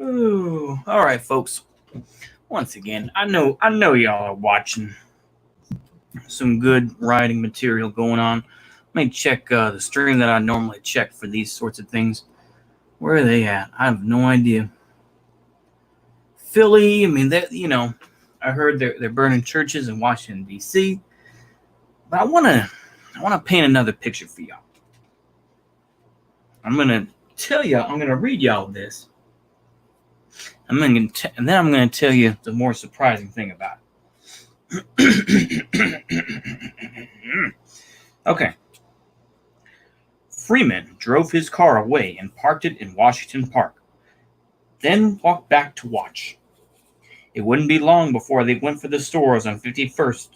Ooh, all right, folks. Once again, I know y'all are watching some good writing material going on. Let me check the stream that I normally check for these sorts of things. Where are they at? I have no idea. Philly. I mean, I heard they're burning churches in Washington D.C. But I wanna paint another picture for y'all. I'm gonna read y'all this. And then I'm gonna tell you the more surprising thing about it. Okay. Freeman drove his car away and parked it in Washington Park, then walked back to watch. It wouldn't be long before they went for the stores on 51st,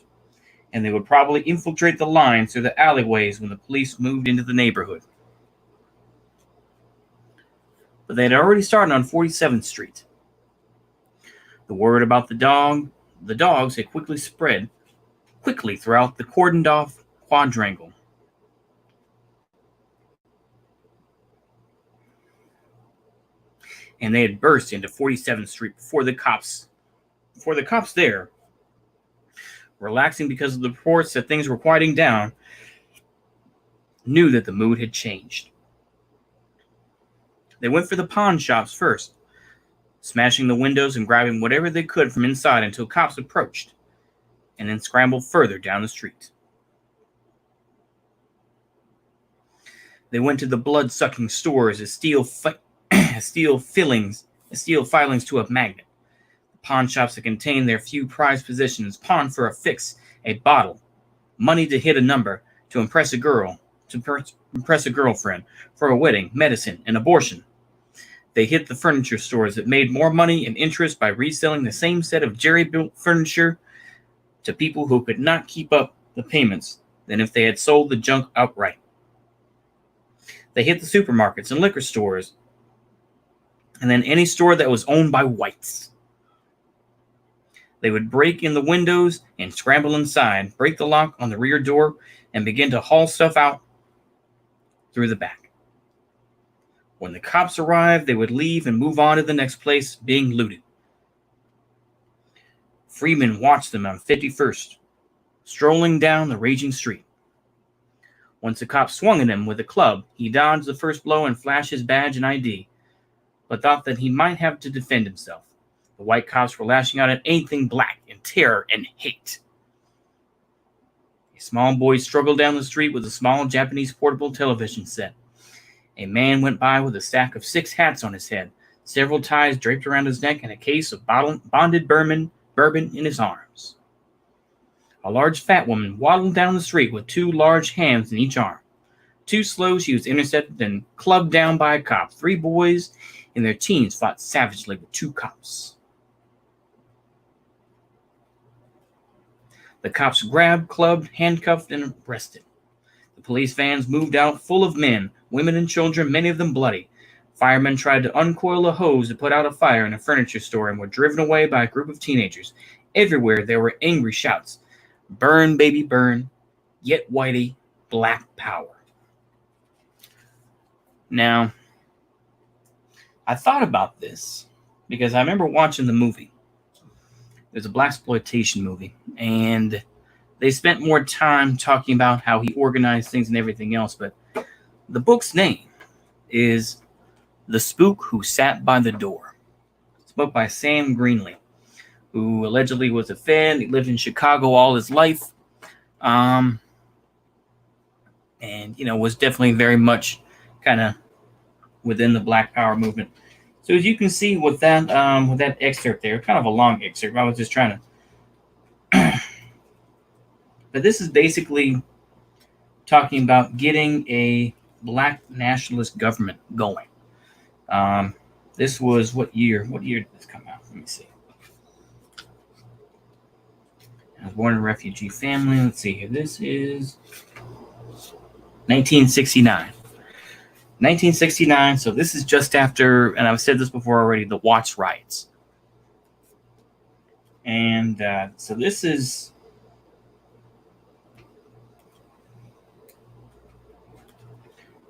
and they would probably infiltrate the lines through the alleyways when the police moved into the neighborhood. But they had already started on 47th Street. The word about the dogs had quickly spread throughout the cordoned-off quadrangle. And they had burst into 47th Street before the cops there, relaxing because of the reports that things were quieting down, knew that the mood had changed. They went for the pawn shops first, smashing the windows and grabbing whatever they could from inside until cops approached, and then scrambled further down the street. They went to the blood-sucking stores as steel filings to a magnet. The pawn shops that contained their few prized possessions, pawned for a fix, a bottle, money to hit a number, to impress a girlfriend, for a wedding, medicine, an abortion. They hit the furniture stores that made more money and interest by reselling the same set of jerry-built furniture to people who could not keep up the payments than if they had sold the junk outright. They hit the supermarkets and liquor stores, and then any store that was owned by whites. They would break in the windows and scramble inside, break the lock on the rear door, and begin to haul stuff out through the back. When the cops arrived, they would leave and move on to the next place being looted. Freeman watched them on 51st, strolling down the raging street. Once a cop swung at him with a club, he dodged the first blow and flashed his badge and ID, but thought that he might have to defend himself. The white cops were lashing out at anything black in terror and hate. A small boy struggled down the street with a small Japanese portable television set. A man went by with a stack of 6 hats on his head, several ties draped around his neck, and a case of bonded bourbon in his arms. A large fat woman waddled down the street with 2 large hams in each arm. Too slow, she was intercepted and clubbed down by a cop. 3 boys in their teens fought savagely with 2 cops. The cops grabbed, clubbed, handcuffed, and arrested. The police vans moved out full of men, women, and children, many of them bloody. Firemen tried to uncoil a hose to put out a fire in a furniture store and were driven away by a group of teenagers. Everywhere there were angry shouts. Burn, baby, burn. Get Whitey, black power. Now, I thought about this because I remember watching the movie. It was a blaxploitation movie, and they spent more time talking about how he organized things and everything else, but the book's name is The Spook Who Sat by the Door. It's a book by Sam Greenlee, who allegedly was a Fed. He lived in Chicago all his life, and was definitely very much kind of within the Black Power movement. So as you can see with that excerpt there, kind of a long excerpt. I was just trying to, but this is basically talking about getting a black nationalist government going. This was what year? What year did this come out? Let me see. I was born in a refugee family. Let's see here. This is 1969. 1969, so this is just after, and I've said this before already, the Watts riots. And so this is,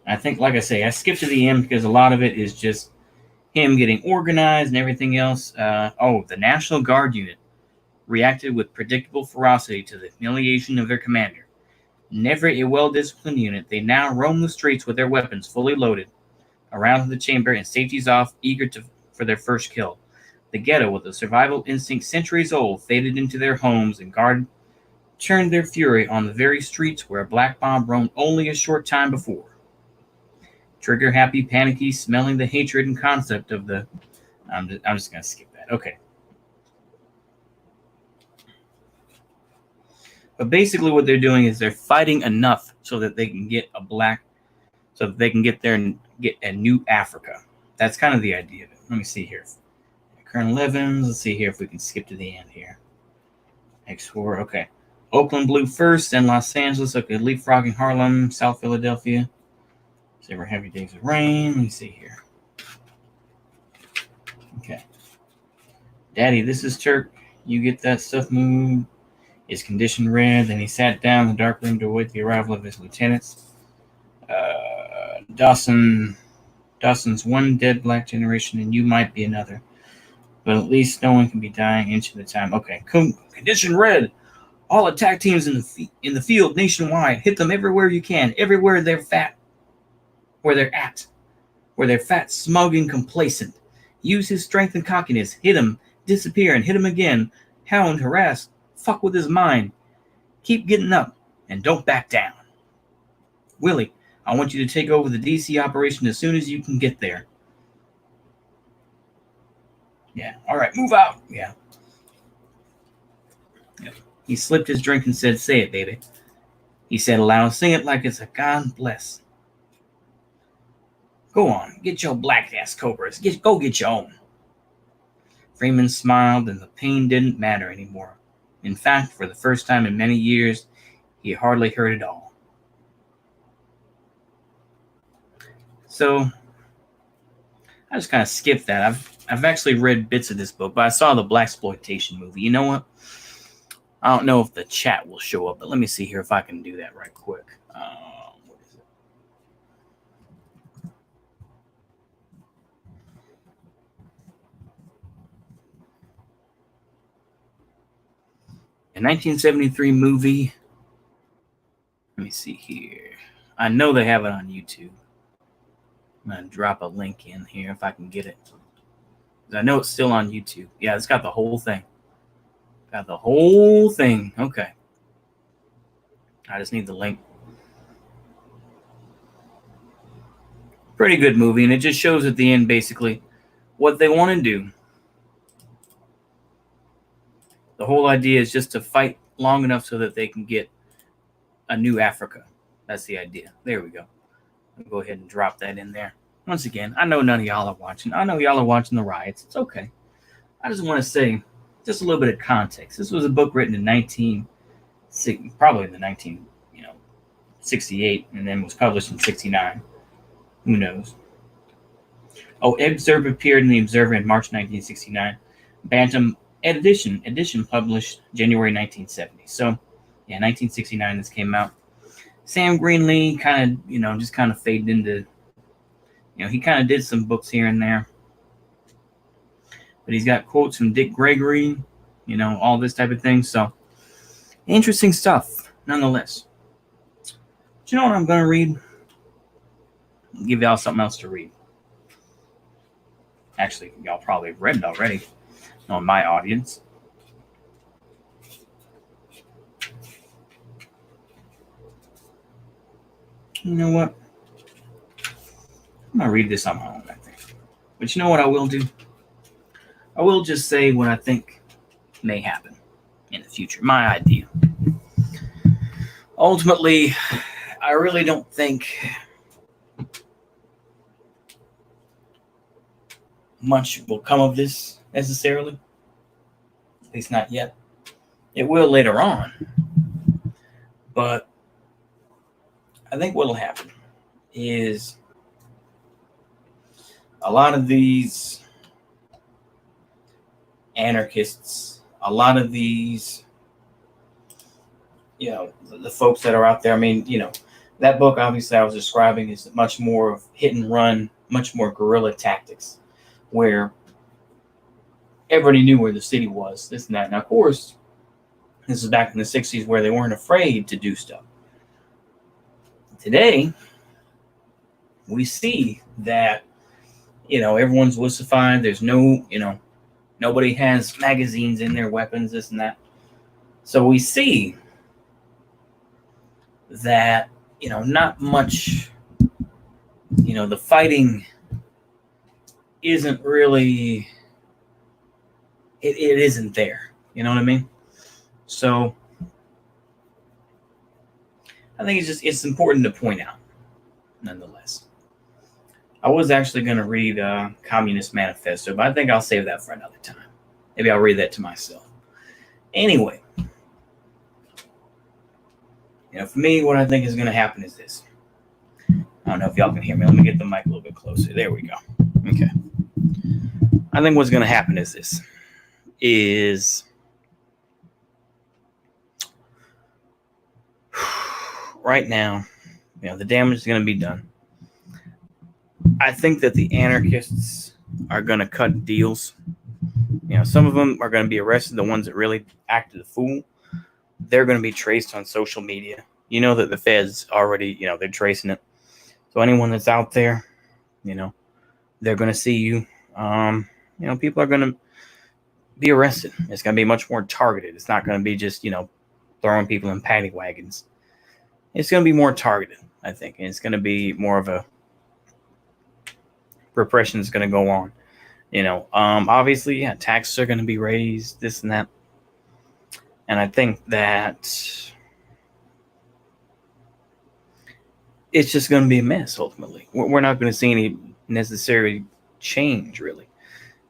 I think, like I say, I skipped to the end because a lot of it is just him getting organized and everything else. The National Guard unit reacted with predictable ferocity to the humiliation of their commander. Never a well-disciplined unit, they now roam the streets with their weapons fully loaded, around the chamber and safeties off, eager for their first kill. The ghetto, with a survival instinct centuries old, faded into their homes, and guard turned their fury on the very streets where a black bomb roamed only a short time before. Trigger-happy, panicky, smelling the hatred and concept of the... I'm just going to skip that. Okay. But basically what they're doing is they're fighting enough so that they can get a new Africa. That's kind of the idea of it. Let me see here. Colonel Evans, let's see here if we can skip to the end here. X4, okay. Oakland Blue first, then Los Angeles. Okay, leapfrogging Harlem, South Philadelphia. Several heavy days of rain. Let me see here. Okay. Daddy, this is Turk. You get that stuff moved. His condition red. Then he sat down in the dark room to await the arrival of his lieutenants. Dawson's one dead black generation, and you might be another. But at least no one can be dying inch at a time. Okay. Condition red. All attack teams in the field nationwide. Hit them everywhere you can. Everywhere they're fat. Where they're at. Where they're fat, smug, and complacent. Use his strength and cockiness. Hit him. Disappear and hit him again. Hound, harass. Fuck with his mind. Keep getting up. And don't back down. Willie, I want you to take over the DC operation as soon as you can get there. Yeah. All right. Move out. Yeah. Yep. He slipped his drink and said, say it, baby. He said aloud, sing it like it's a God bless. Go on. Get your black-ass cobras. Go get your own. Freeman smiled, and the pain didn't matter anymore. In fact, for the first time in many years, he hardly heard it all. So, I just kind of skipped that. I've actually read bits of this book, but I saw the blaxploitation movie. You know what? I don't know if the chat will show up, but let me see here if I can do that right quick. What is it? A 1973 movie. Let me see here. I know they have it on YouTube. I'm going to drop a link in here if I can get it. I know it's still on YouTube. Yeah, it's got the whole thing. Got the whole thing. Okay. I just need the link. Pretty good movie, and it just shows at the end basically what they want to do. The whole idea is just to fight long enough so that they can get a new Africa. That's the idea. There we go. I'll go ahead and drop that in there. Once again, I know none of y'all are watching. I know y'all are watching the riots. It's okay. I just want to say just a little bit of context. This was a book written in 1968, and then was published in 69. Who knows? Oh, Excerpt appeared in the Observer in March 1969. Bantam edition published January 1970. So, yeah, 1969 this came out. Sam Greenlee kind of, just kind of faded into, he kind of did some books here and there. But he's got quotes from Dick Gregory, all this type of thing. So, interesting stuff, nonetheless. But you know what I'm going to read? I'll give y'all something else to read. Actually, y'all probably read it already on my audience. You know what? I'm going to read this on my own, I think. But you know what I will do? I will just say what I think may happen in the future. My idea. Ultimately, I really don't think much will come of this necessarily. At least not yet. It will later on. But I think what will happen is a lot of these anarchists, a lot of these, the folks that are out there. I mean, that book obviously I was describing is much more of hit and run, much more guerrilla tactics. where everybody knew where the city was, this and that. Now, of course, this is back in the 60s where they weren't afraid to do stuff. Today, we see that, everyone's wussified. There's no, nobody has magazines in their weapons, this and that. So we see that, not much, the fighting isn't really, it isn't there. You know what I mean? So I think it's important to point out, nonetheless. I was actually going to read Communist Manifesto, but I think I'll save that for another time. Maybe I'll read that to myself. Anyway, for me, what I think is going to happen is this. I don't know if y'all can hear me. Let me get the mic a little bit closer. There we go. Okay. I think what's going to happen is this. Right now, the damage is going to be done. I think that the anarchists are going to cut deals. Some of them are going to be arrested. The ones that really acted a fool, they're going to be traced on social media. That the feds already, they're tracing it. So anyone that's out there, they're going to see you. People are going to be arrested. It's going to be much more targeted. It's not going to be just, throwing people in paddy wagons. It's going to be more targeted, I think. And it's going to be more of a repression is going to go on. Obviously, taxes are going to be raised, this and that. And I think that it's just going to be a mess, ultimately. We're not going to see any necessary change, really.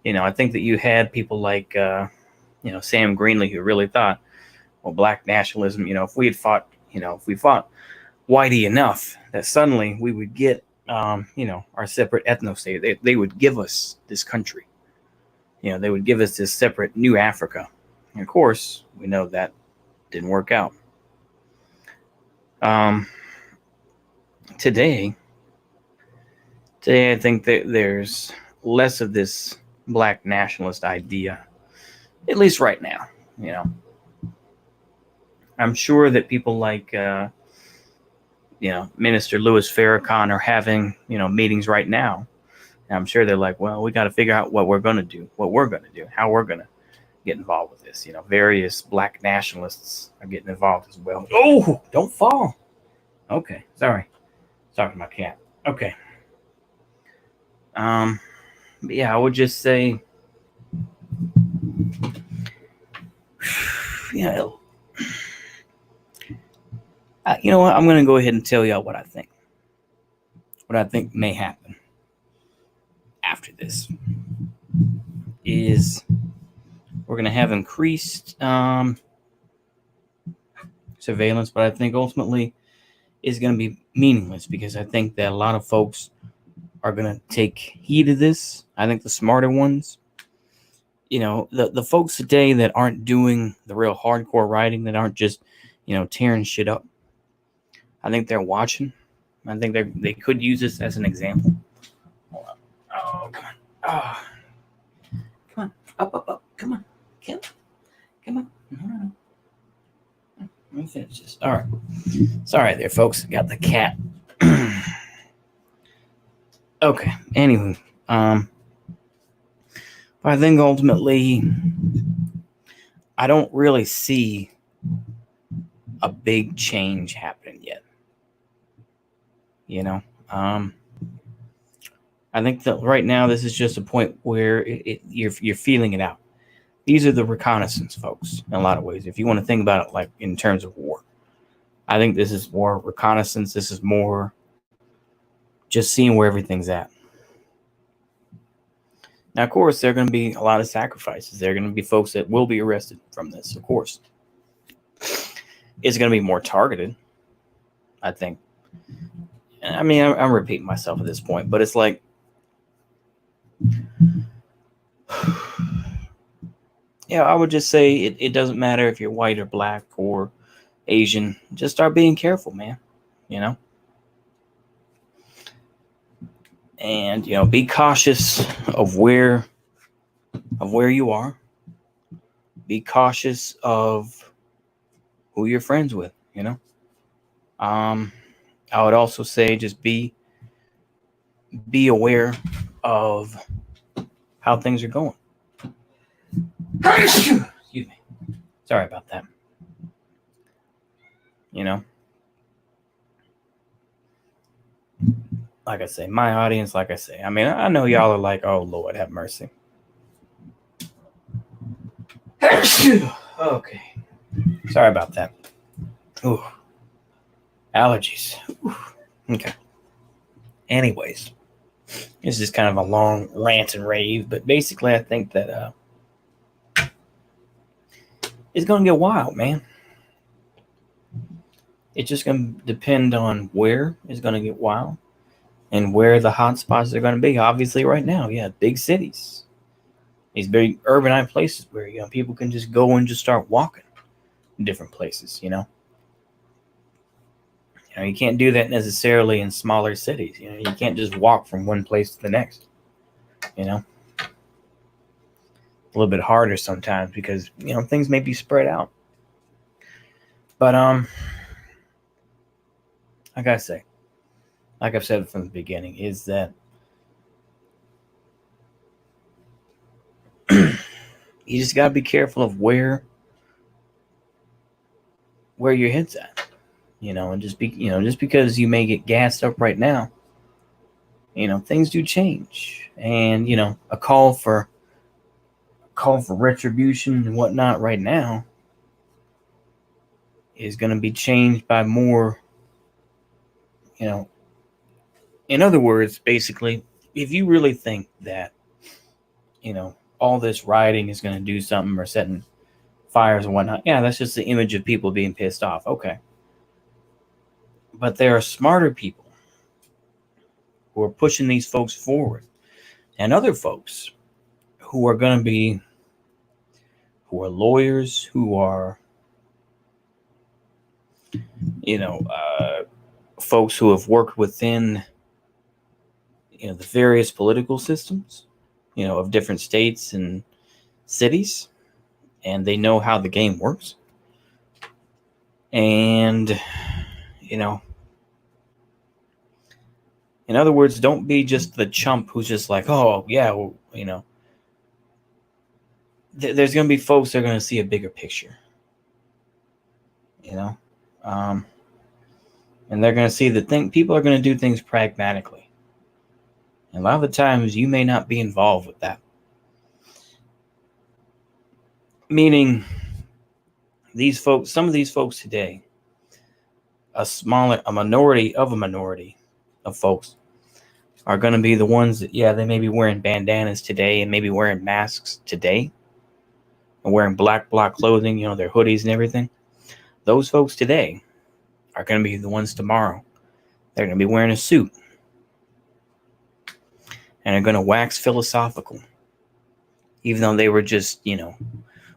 I think that you had people like, Sam Greenlee, who really thought, well, black nationalism, if we fought whitey enough, that suddenly we would get, our separate ethno-state. They would give us this country. They would give us this separate new Africa. And of course, we know that didn't work out. Today, I think that there's less of this black nationalist idea, at least right now. I'm sure that people like, Minister Louis Farrakhan are having, meetings right now. And I'm sure they're like, well, we got to figure out what we're going to do, how we're going to get involved with this. Various black nationalists are getting involved as well. Oh, don't fall. Okay. Sorry to my cat. Okay. But yeah, I would just say, you know what? I'm going to go ahead and tell y'all what I think. What I think may happen after this is we're going to have increased surveillance, but I think ultimately is going to be meaningless because I think that a lot of folks are going to take heed of this. I think the smarter ones, the folks today that aren't doing the real hardcore writing, that aren't just, tearing shit up, I think they're watching. I think they could use this as an example. Hold on. Oh, come on. Oh. Come on. Up. Come on. Come on. No. Let me finish this. All right. Sorry there, folks. Got the cat. Okay. Anywho, but I think ultimately, I don't really see a big change happening yet. I think that right now this is just a point where you're feeling it out. These are the reconnaissance folks in a lot of ways. If you want to think about it like in terms of war, I think this is more reconnaissance. This is more just seeing where everything's at. Now, of course, there are going to be a lot of sacrifices. There are going to be folks that will be arrested from this, of course. It's going to be more targeted, I think. I mean, I'm repeating myself at this point, but it's like, I would just say it doesn't matter if you're white or black or Asian. Just start being careful, man. And be cautious of where you are. Be cautious of who you're friends with. I would also say just be aware of how things are going. Excuse me. Sorry about that. Like I say, my audience, I mean, I know y'all are like, oh, Lord, have mercy. Okay. Sorry about that. Ooh. Allergies. Ooh. Okay. Anyways, this is kind of a long rant and rave, but basically I think that it's going to get wild, man. It's just going to depend on where it's going to get wild and where the hot spots are going to be. Obviously, right now, yeah, big cities. These big urbanized places where people can just go and just start walking in different places, You can't do that necessarily in smaller cities. You can't just walk from one place to the next. A little bit harder sometimes because things may be spread out. But like I say, like I've said from the beginning, is that you just gotta be careful of where your head's at. And just because you may get gassed up right now, things do change. And a call for retribution and whatnot right now is going to be changed by more, in other words, basically, if you really think that, all this rioting is going to do something or setting fires and whatnot, yeah, that's just the image of people being pissed off. Okay. But there are smarter people who are pushing these folks forward, and other folks who are going to be, who are lawyers, who are, folks who have worked within, the various political systems, of different states and cities, and they know how the game works. And, in other words, don't be just the chump who's just like, oh, yeah, well, there's going to be folks that are going to see a bigger picture, and they're going to see that people are going to do things pragmatically. And a lot of the times you may not be involved with that. Meaning some of these folks today, a minority of folks are going to be the ones that, yeah, they may be wearing bandanas today and maybe wearing masks today and wearing black bloc clothing, their hoodies and everything. Those folks today are going to be the ones tomorrow. They're going to be wearing a suit and are going to wax philosophical, even though they were just,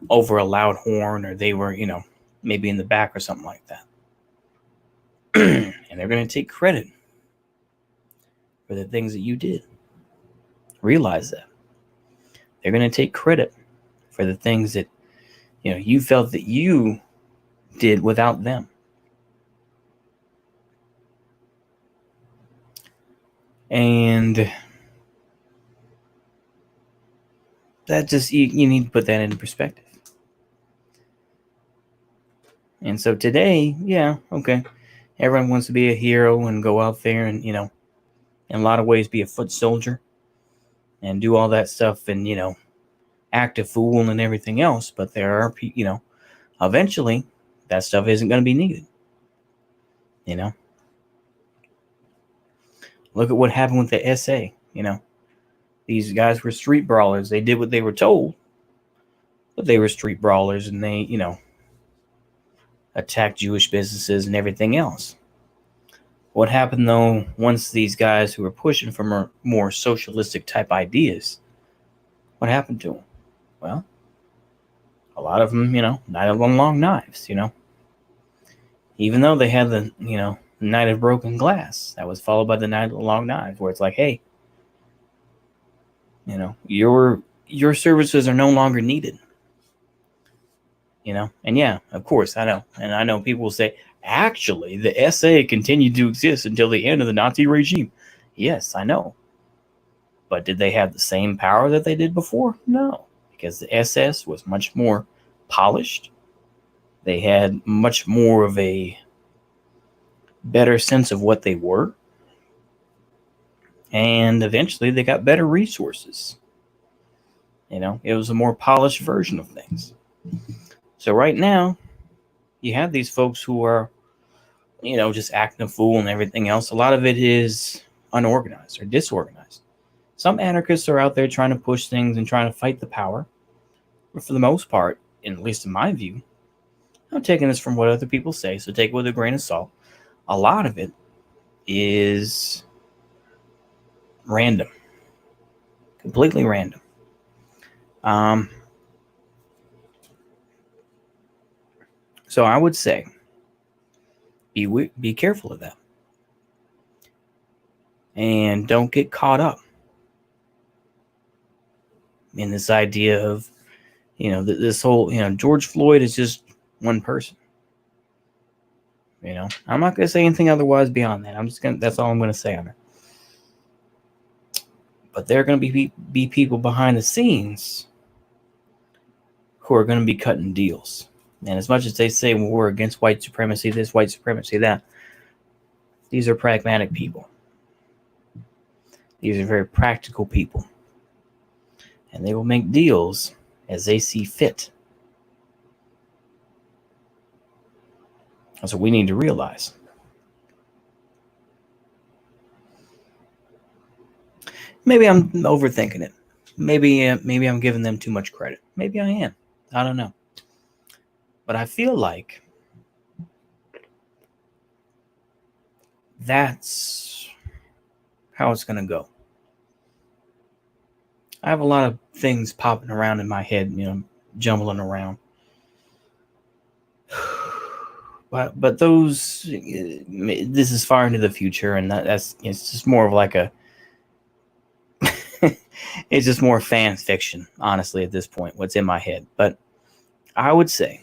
over a loud horn, or they were, maybe in the back or something like that. And they're going to take credit for the things that you did. Realize that. They're going to take credit for the things that, you felt that you did without them. And that just, you need to put that into perspective. And so today, yeah, okay, everyone wants to be a hero and go out there and, in a lot of ways be a foot soldier and do all that stuff and, act a fool and everything else. But there are, eventually that stuff isn't going to be needed. Look at what happened with the SA. These guys were street brawlers. They did what they were told, but they were street brawlers, and they, attacked Jewish businesses and everything else. What happened, though, once these guys who were pushing for more socialistic type ideas, what happened to them? Well, a lot of them, died of long knives, Even though they had the, night of broken glass, that was followed by the night of the long knives, where it's like, hey, Your services are no longer needed. And yeah, of course, I know. And I know people will say, actually, the SA continued to exist until the end of the Nazi regime. Yes, I know. But did they have the same power that they did before? No, because the SS was much more polished. They had much more of a better sense of what they were. And eventually they got better resources. It was a more polished version of things. So right now, you have these folks who are, just acting a fool and everything else. A lot of it is unorganized or disorganized. Some anarchists are out there trying to push things and trying to fight the power. But for the most part, at least in my view, I'm taking this from what other people say, so take it with a grain of salt. A lot of it is random. Completely random. So I would say be careful of that. And don't get caught up in this idea of, this whole, George Floyd is just one person. I'm not going to say anything otherwise beyond that. That's all I'm going to say on it. But there are going to be people behind the scenes who are going to be cutting deals. And as much as they say, well, we're against white supremacy, this, white supremacy, that, these are pragmatic people. These are very practical people. And they will make deals as they see fit. That's what we need to realize. Maybe I'm overthinking it. Maybe I'm giving them too much credit. Maybe I am. I don't know. But I feel like that's how it's going to go. I have a lot of things popping around in my head, jumbling around. But those, this is far into the future, and it's just more of like a, it's just more fan fiction, honestly, at this point, what's in my head. But I would say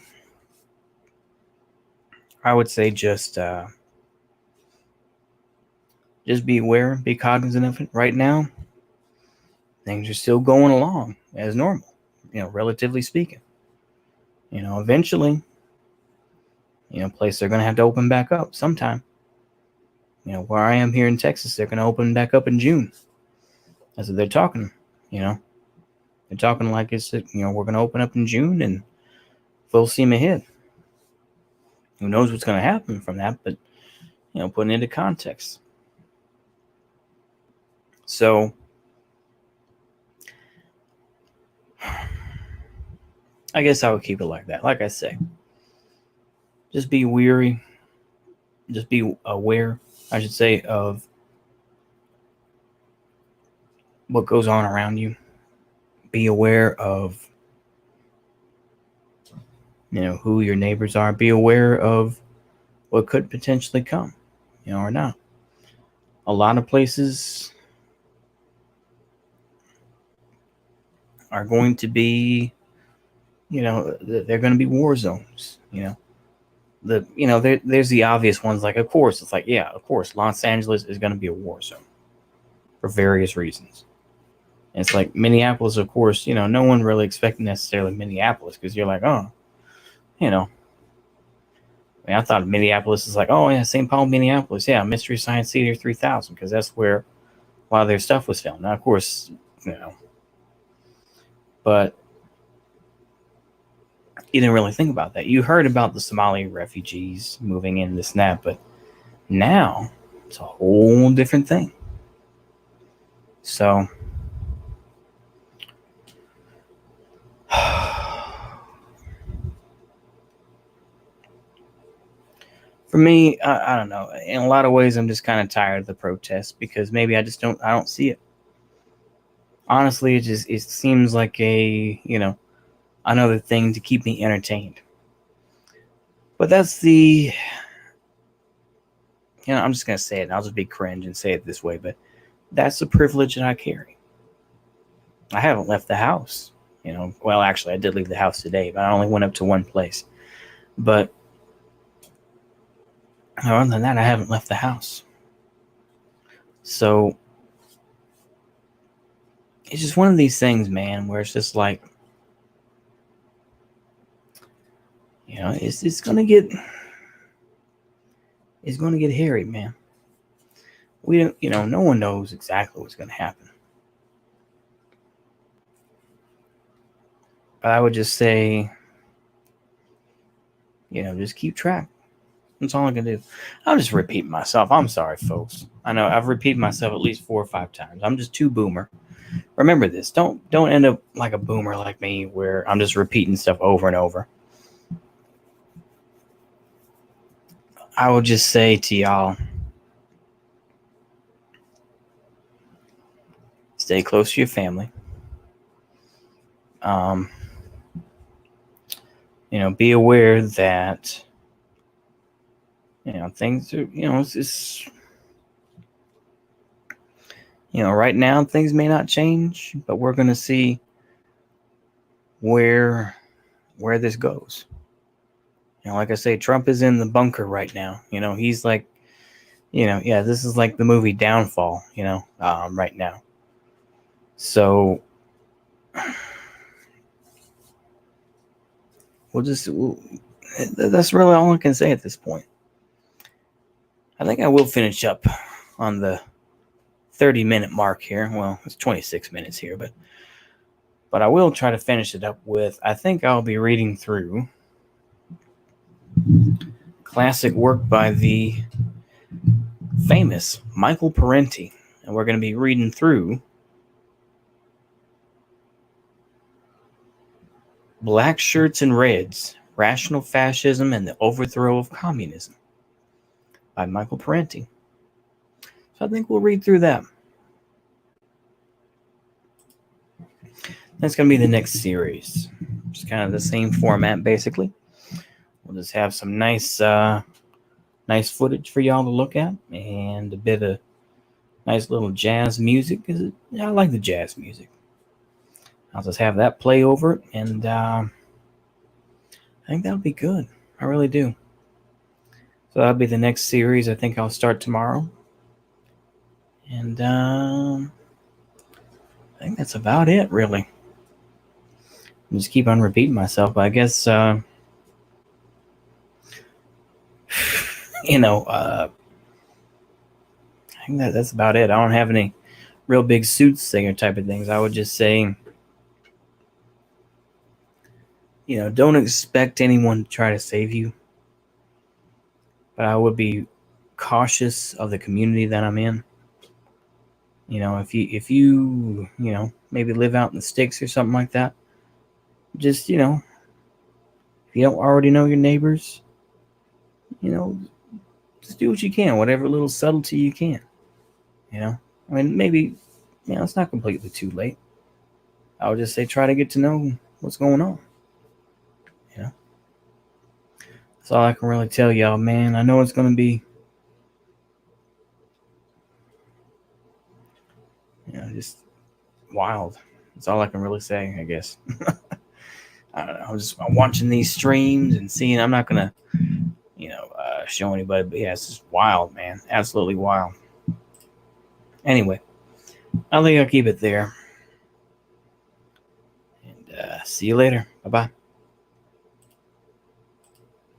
just be aware, be cognizant of it. Right now, things are still going along as normal, relatively speaking. Eventually, places are going to have to open back up sometime. Where I am here in Texas, they're going to open back up in June. That's what they're talking. They're talking like it's, we're going to open up in June and full steam ahead. Who knows what's going to happen from that, but, putting it into context. So, I guess I would keep it like that. Like I say, just be weary. Just be aware, I should say, of what goes on around you. Be aware of, who your neighbors are. Be aware of what could potentially come, or not. A lot of places are going to be, they're going to be war zones, there's the obvious ones, like, of course, it's like, yeah, of course, Los Angeles is going to be a war zone for various reasons. And it's like Minneapolis, of course, no one really expected necessarily Minneapolis, because you're like, oh, I thought Minneapolis is like, oh yeah, St. Paul, Minneapolis, yeah, Mystery Science Theater 3000, because that's where a lot of their stuff was filmed. Now, of course, but you didn't really think about that. You heard about the Somali refugees moving in, this and that, but now it's a whole different thing. So, for me, I don't know. In a lot of ways, I'm just kind of tired of the protests, because maybe I don't see it. Honestly, it seems like a, another thing to keep me entertained. But that's the, I'm just going to say it, and I'll just be cringe and say it this way, but that's the privilege that I carry. I haven't left the house. Well, actually, I did leave the house today, but I only went up to one place. But other than that, I haven't left the house. So it's just one of these things, man, where it's just like, it's gonna get hairy, man. We don't, no one knows exactly what's gonna happen. But I would just say, just keep track. That's all I can do. I'll just repeat myself. I'm sorry, folks. I know I've repeated myself at least 4 or 5 times. I'm just too boomer. Remember this. Don't end up like a boomer like me where I'm just repeating stuff over and over. I will just say to y'all, stay close to your family. Be aware that things are, it's just, right now things may not change, but we're going to see where this goes. Like I say, Trump is in the bunker right now. He's like, this is like the movie Downfall, right now. So that's really all I can say at this point. I think I will finish up on the 30-minute mark here. Well, it's 26 minutes here, but I will try to finish it up with, I think I'll be reading through classic work by the famous Michael Parenti. And we're going to be reading through Black Shirts and Reds, Rational Fascism and the Overthrow of Communism by Michael Parenti. So I think we'll read through that. That's going to be the next series. Just kind of the same format, basically. We'll just have some nice footage for y'all to look at and a bit of nice little jazz music. I like the jazz music. I'll just have that play over it, and I think that'll be good. I really do. So that'll be the next series. I think I'll start tomorrow. And I think that's about it, really. I just keep on repeating myself, but I guess, I think that's about it. I don't have any real big suits singer type of things. I would just say, don't expect anyone to try to save you. But I would be cautious of the community that I'm in. If you maybe live out in the sticks or something like that, just, if you don't already know your neighbors, just do what you can, whatever little subtlety you can. I mean, maybe, it's not completely too late. I would just say try to get to know what's going on. That's all I can really tell y'all, man. I know it's going to be, just wild. That's all I can really say, I guess. I don't know. I'm watching these streams and seeing. I'm not going to, show anybody, but yeah, it's just wild, man. Absolutely wild. Anyway, I think I'll keep it there. And see you later. Bye-bye.